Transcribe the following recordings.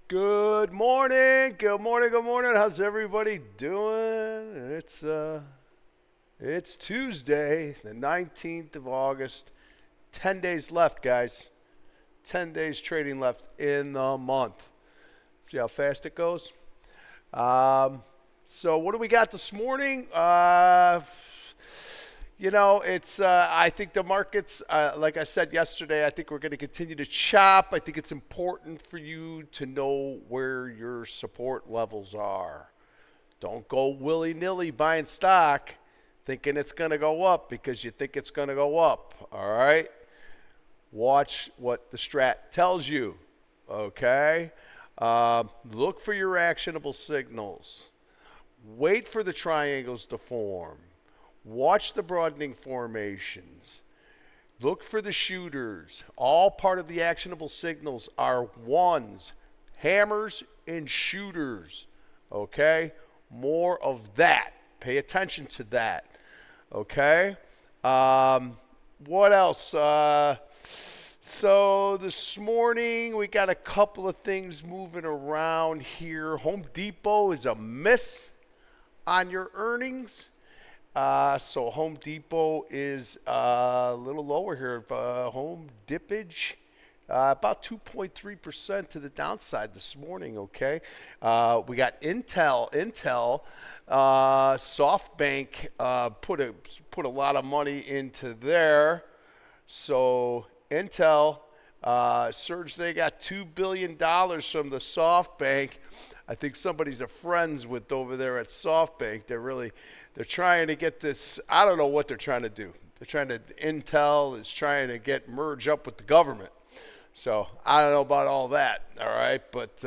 Good morning. Good morning. Good morning. How's everybody doing? It's Tuesday, the 19th of August. 10 days left, guys. 10 days trading left in the month. See how fast it goes? So what do we got this morning? I think the markets, like I said yesterday, I think we're going to continue to chop. I think it's important for you to know where your support levels are. Don't go willy-nilly buying stock thinking it's going to go up because you think it's going to go up, all right? Watch what the strat tells you, okay? Look for your actionable signals. Wait for the triangles to form. Watch the broadening formations. Look for the shooters. All part of the actionable signals are ones, hammers, and shooters. Okay? More of that. Pay attention to that. Okay? What else? So this morning we got a couple of things moving around here. Home Depot is a miss on your earnings. So Home Depot is a little lower here. Home dippage, about 2.3% to the downside this morning, okay? We got Intel. SoftBank put a lot of money into there. So Intel surged. They got $2 billion from the SoftBank. I think somebody's a friends with over there at SoftBank. They're trying to get this. I don't know what they're trying to do. Intel is trying to merge up with the government. So I don't know about all that. All right, but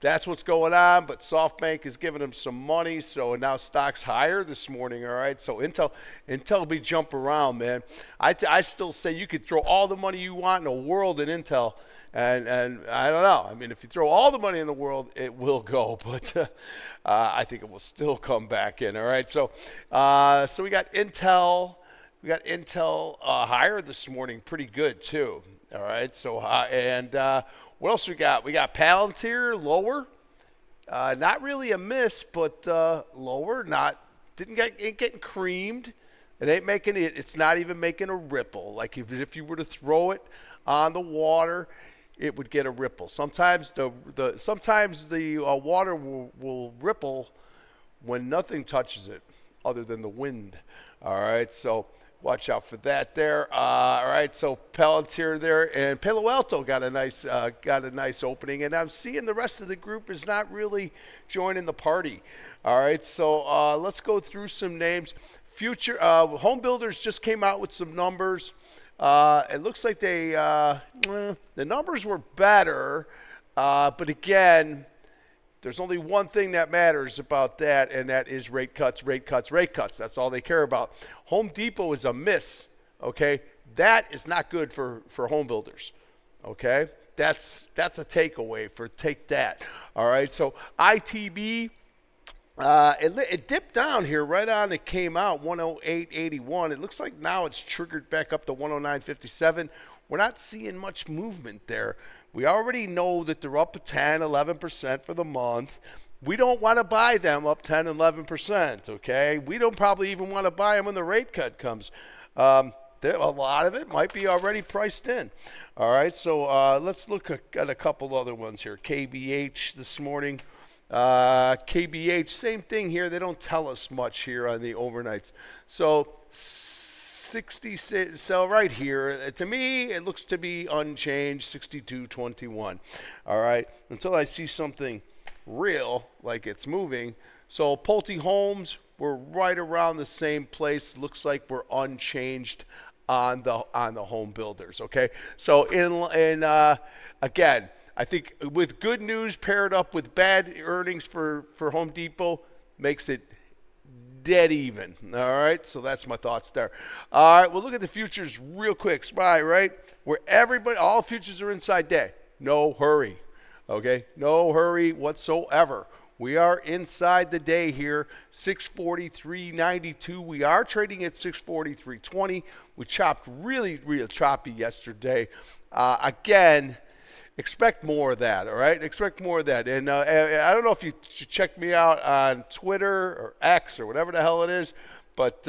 that's what's going on. But SoftBank is giving them some money, so now stock's higher this morning. All right, so Intel will be jump around, man. I still say you could throw all the money you want in the world in Intel. And I don't know. I mean, if you throw all the money in the world, it will go. But I think it will still come back in. All right. So we got Intel. We got Intel higher this morning, pretty good too. All right. So what else we got? We got Palantir lower. Not really a miss, but lower. Ain't getting creamed. It ain't making it. It's not even making a ripple. Like if you were to throw it on the water, it would get a ripple. Sometimes the water will ripple when nothing touches it other than the wind. All right, so watch out for that there. All right, so Palantir there, and Palo Alto got a nice opening, and I'm seeing the rest of the group is not really joining the party. All right, so let's go through some names. Future home builders just came out with some numbers. It looks like the numbers were better, but again, there's only one thing that matters about that, and that is rate cuts. That's all they care about. Home Depot is a miss, okay? That is not good for home builders, okay? That's a takeaway take that, all right? So ITB, it dipped down here right on. It came out 108.81. It looks like now it's triggered back up to 109.57. We're not seeing much movement there. We already know that they're up 10, 11% for the month. We don't want to buy them up 10, 11%, okay? We don't probably even want to buy them when the rate cut comes. A lot of it might be already priced in. All right, so let's look at a couple other ones here. KBH this morning. KBH, same thing here. They don't tell us much here on the overnights. So 60, so right here, to me, it looks to be unchanged, 62.21. All right, until I see something real, like it's moving. So Pulte Homes, we're right around the same place. Looks like we're unchanged on the home builders. Okay, so again, I think with good news paired up with bad earnings for Home Depot makes it dead even. All right, so that's my thoughts there. All right, we'll look at the futures real quick. SPY, right? Where all futures are inside day. No hurry. Okay, no hurry whatsoever. We are inside the day here, 643.92. We are trading at 643.20. We chopped really, really choppy yesterday. Again, expect more of that, all right? Expect more of that. And I don't know if you check me out on Twitter or X or whatever the hell it is, but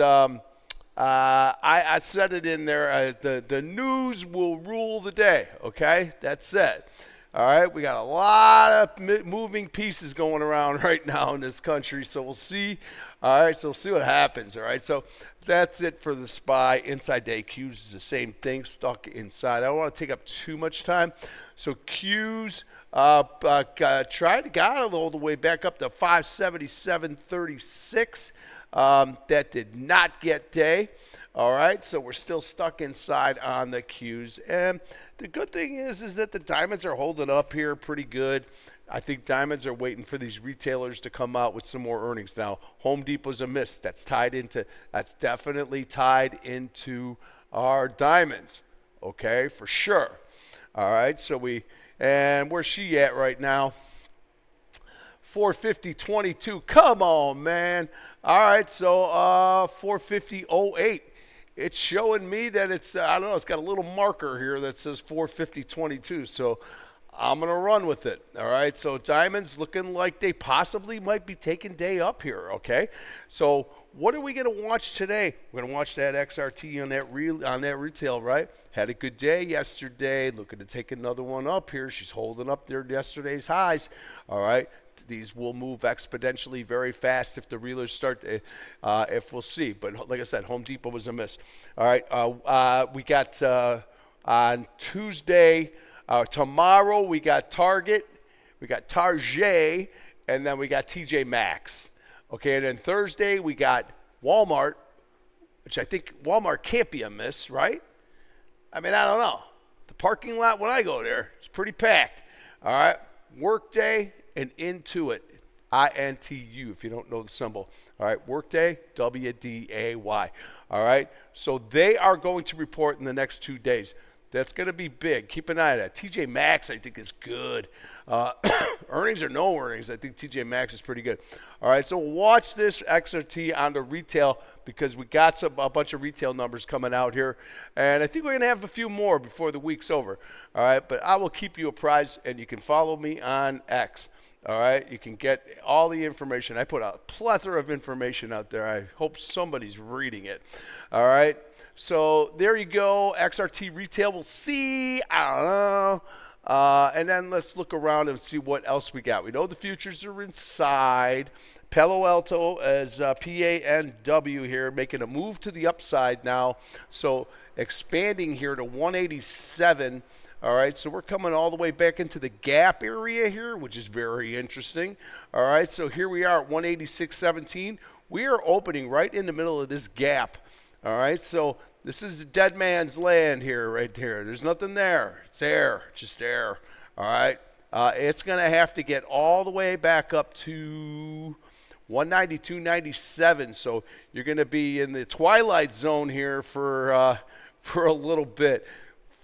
I said it in there. The news will rule the day, okay? That's it. All right, we got a lot of moving pieces going around right now in this country, so we'll see. All right, so we'll see what happens. All right, so that's it for the SPY. Inside day Qs is the same thing, stuck inside. I don't want to take up too much time. So Qs got all the way back up to 577.36. That did not get day. All right, so we're still stuck inside on the Qs. And the good thing is that the diamonds are holding up here pretty good. I think diamonds are waiting for these retailers to come out with some more earnings. Now, Home Depot's a miss. That's definitely tied into our diamonds. Okay, for sure. All right, so and where's she at right now? 450.22. Come on, man. All right, so 450.08. It's showing me that it's, I don't know, it's got a little marker here that says 450.22. So I'm going to run with it. All right, so diamonds looking like they possibly might be taking day up here, okay? So what are we going to watch today? We're going to watch that XRT on that retail, right? Had a good day yesterday. Looking to take another one up here. She's holding up there yesterday's highs, all right? These will move exponentially very fast if the reelers start to, if we'll see. But like I said, Home Depot was a miss. All right, we got on Tuesday, tomorrow we got Target, we got Target, and then we got TJ Maxx. Okay, and then Thursday we got Walmart, which I think Walmart can't be a miss, right? I mean, I don't know. The parking lot when I go there, it's pretty packed. All right, Workday and Intuit, INTU, if you don't know the symbol. All right, Workday, WDAY. All right, so they are going to report in the next 2 days. That's going to be big. Keep an eye on that. TJ Maxx, I think, is good. Earnings or no earnings, I think TJ Maxx is pretty good. All right, so watch this XRT on the retail because we got a bunch of retail numbers coming out here. And I think we're going to have a few more before the week's over. All right, but I will keep you apprised, and you can follow me on X. All right, you can get all the information. I put a plethora of information out there. I hope somebody's reading it. All right. So there you go, XRT retail. We'll see. I don't know. And then let's look around and see what else we got. We know the futures are inside. Palo Alto as PANW here, making a move to the upside now. So expanding here to 187. All right, so we're coming all the way back into the gap area here, which is very interesting. All right, so here we are at 186.17. We are opening right in the middle of this gap. All right, so this is the dead man's land here, right here. There's nothing there. It's air, just air. All right, it's going to have to get all the way back up to 192.97. So you're going to be in the twilight zone here for a little bit.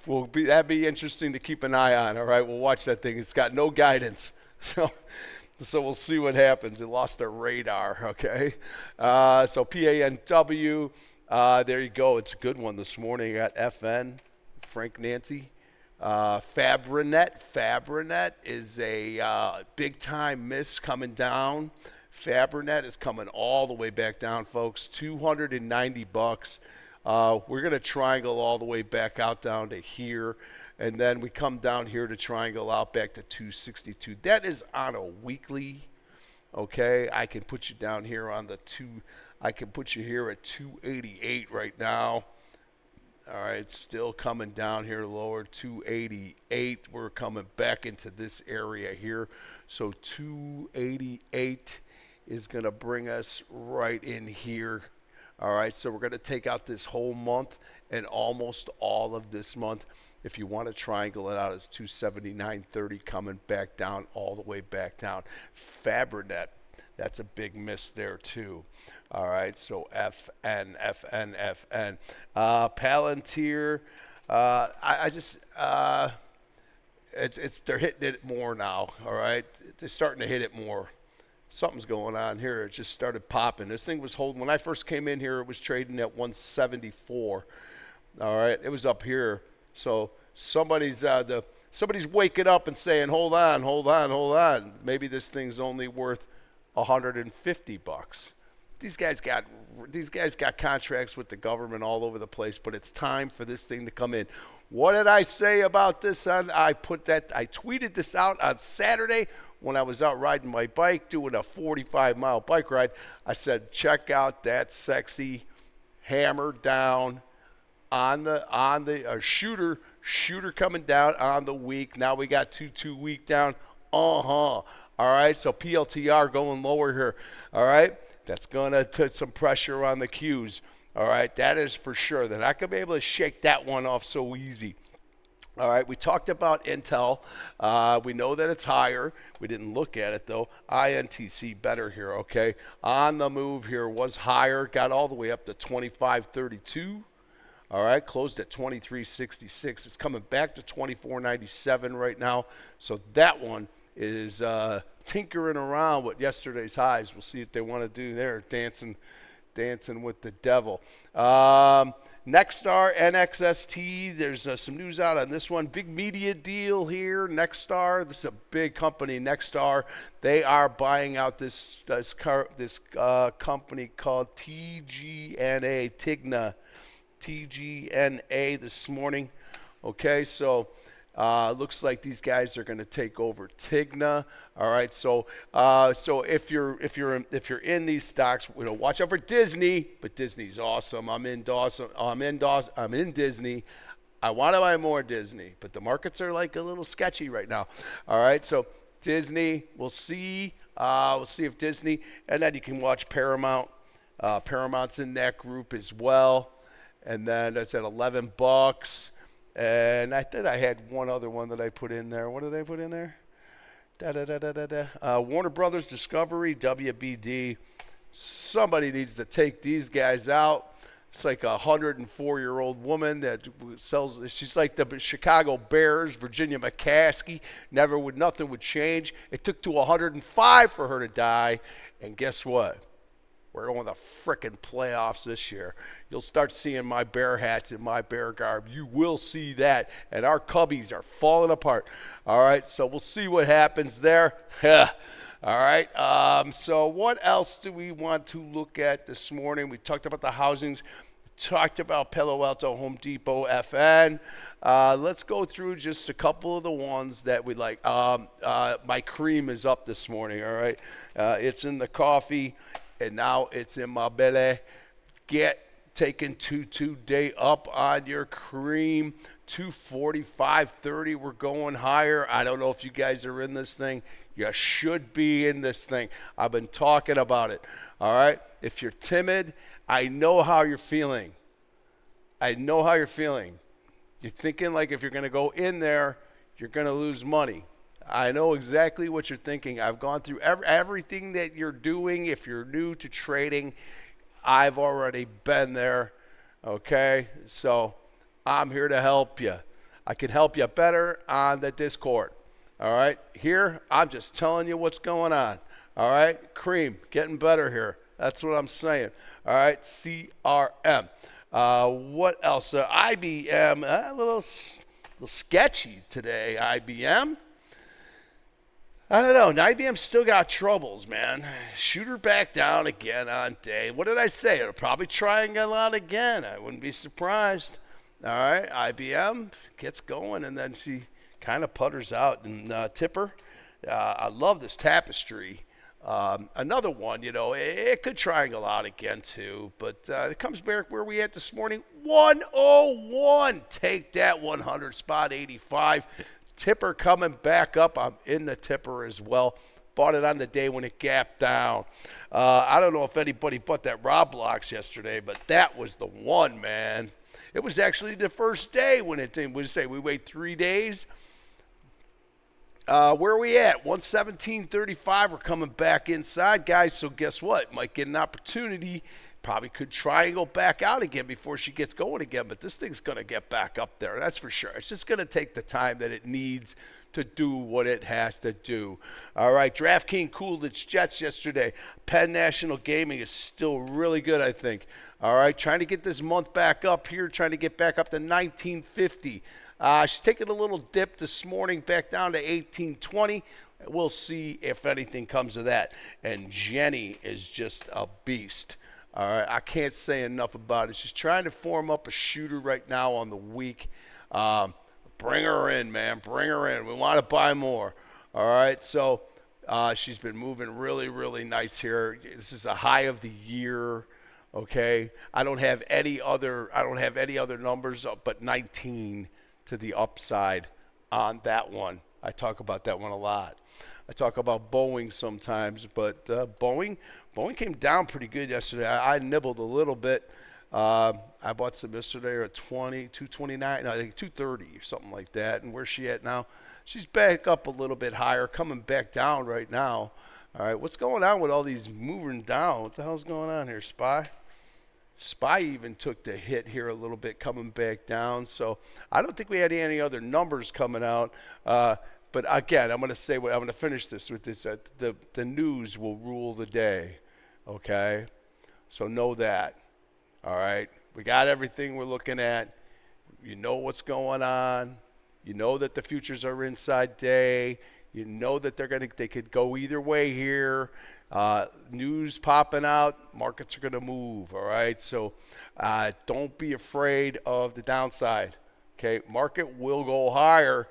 That'd be interesting to keep an eye on. All right, we'll watch that thing. It's got no guidance, so we'll see what happens. It lost their radar. Okay, so PANW. There you go. It's a good one this morning. I got FN, Frank Nancy. Fabrinet. Fabrinet is a big-time miss coming down. Fabrinet is coming all the way back down, folks. $290. We're going to triangle all the way back out down to here. And then we come down here to triangle out back to 262. That is on a weekly. Okay, I can put you down here on the I can put you here at 288 right now. All right, still coming down here lower, 288. We're coming back into this area here. So 288 is going to bring us right in here. All right, so we're going to take out this whole month and almost all of this month. If you want to triangle it out, it's 279.30 coming back down, all the way back down. Fabrinet, that's a big miss there too. All right, so FN. Palantir, they're hitting it more now. All right, they're starting to hit it more. Something's going on here. It just started popping. This thing was holding. When I first came in here, it was trading at 174. All right, it was up here. So somebody's somebody's waking up and saying, hold on, hold on, hold on. Maybe this thing's only worth $150. These guys got contracts with the government all over the place, but it's time for this thing to come in. What did I say about this? I tweeted this out on Saturday when I was out riding my bike, doing a 45-mile bike ride. I said, check out that sexy hammer down on the shooter coming down on the week. Now we got 2 week down. All right, so PLTR going lower here. All right, that's going to put some pressure on the Qs. All right, that is for sure. They're not going to be able to shake that one off so easy. All right, we talked about Intel. We know that it's higher. We didn't look at it, though. INTC better here, okay? On the move here was higher. Got all the way up to 25.32. All right, closed at 23.66. It's coming back to 24.97 right now. So that one is tinkering around with yesterday's highs. We'll see what they want to do there, dancing with the devil. Nexstar, NXST, there's some news out on this one. Big media deal here. Nexstar, this is a big company, Nexstar. They are buying out this company called TGNA this morning. Okay, so looks like these guys are going to take over Tigna. All right, so if you're in these stocks, watch out for Disney. But Disney's awesome. I'm in Disney. I want to buy more Disney, but the markets are like a little sketchy right now. All right, so Disney, we'll see. We'll see if Disney, and then you can watch Paramount. Paramount's in that group as well, and then that's at $11. And I thought I had one other one that I put in there. What did I put in there? Warner Brothers Discovery, WBD. Somebody needs to take these guys out. It's like a 104-year-old woman that sells. She's like the Chicago Bears, Virginia McCaskey. Nothing would change. It took to 105 for her to die. And guess what? We're going to the frickin' playoffs this year. You'll start seeing my Bear hats and my Bear garb. You will see that. And our Cubbies are falling apart. All right, so we'll see what happens there. All right, so what else do we want to look at this morning? We talked about the housings. We talked about Palo Alto, Home Depot, FN. Let's go through just a couple of the ones that we like. My cream is up this morning, all right? It's in the coffee. And now it's in my belly. Taking 2-day up on your cream. 245.30. We're going higher. I don't know if you guys are in this thing. You should be in this thing. I've been talking about it. All right? If you're timid, I know how you're feeling. You're thinking like if you're going to go in there, you're going to lose money. I know exactly what you're thinking. I've gone through everything that you're doing. If you're new to trading, I've already been there, okay? So I'm here to help you. I can help you better on the Discord, all right? Here, I'm just telling you what's going on, all right? Cream, getting better here. That's what I'm saying, all right? CRM. What else? IBM, a little sketchy today, IBM. I don't know. IBM still got troubles, man. Shoot her back down again on day. What did I say? It'll probably try and get out again. I wouldn't be surprised. All right, IBM gets going, and then she kind of putters out. And Tipper, I love this tapestry. Another one, it could triangle out again, too. But it comes back where we at this morning. 101. Take that 100 spot, 85. Tipper coming back up. I'm in the Tipper as well. Bought it on the day when it gapped down. I don't know if anybody bought that Rob Blocks yesterday, but that was the one, man. It was actually the first day when it did. We wait 3 days. Where are we at? 117.35. We're coming back inside, guys. So guess what? Might get an opportunity. Probably could triangle back out again before she gets going again, but this thing's going to get back up there. That's for sure. It's just going to take the time that it needs to do what it has to do. All right, DraftKings cooled its jets yesterday. Penn National Gaming is still really good, I think. All right, trying to get this month back up here, trying to get back up to 1950. She's taking a little dip this morning back down to 1820. We'll see if anything comes of that. And Jenny is just a beast. All right, I can't say enough about it. She's trying to form up a shooter right now on the week. Bring her in, man. Bring her in. We want to buy more. All right, so she's been moving really, really nice here. This is a high of the year. Okay, I don't have any other numbers but 19 to the upside on that one. I talk about that one a lot. I talk about Boeing sometimes, but Boeing came down pretty good yesterday. I nibbled a little bit. I bought some yesterday at 229, no, I think 230 or something like that. And where's she at now? She's back up a little bit higher, coming back down right now. All right, what's going on with all these moving down? What the hell's going on here, Spy? Spy even took the hit here a little bit, coming back down. So I don't think we had any other numbers coming out. But again, I'm going to finish this with this. The news will rule the day. Okay, so know that. All right, we got everything we're looking at. You know what's going on. You know that the futures are inside day. You know that they could go either way here. News popping out, markets are going to move, all right? So don't be afraid of the downside, okay? Market will go higher,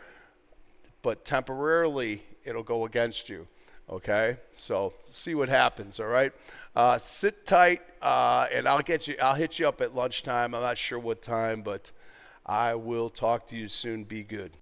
but temporarily it'll go against you, okay? So see what happens, all right? Sit tight, and I'll hit you up at lunchtime. I'm not sure what time, but I will talk to you soon. Be good.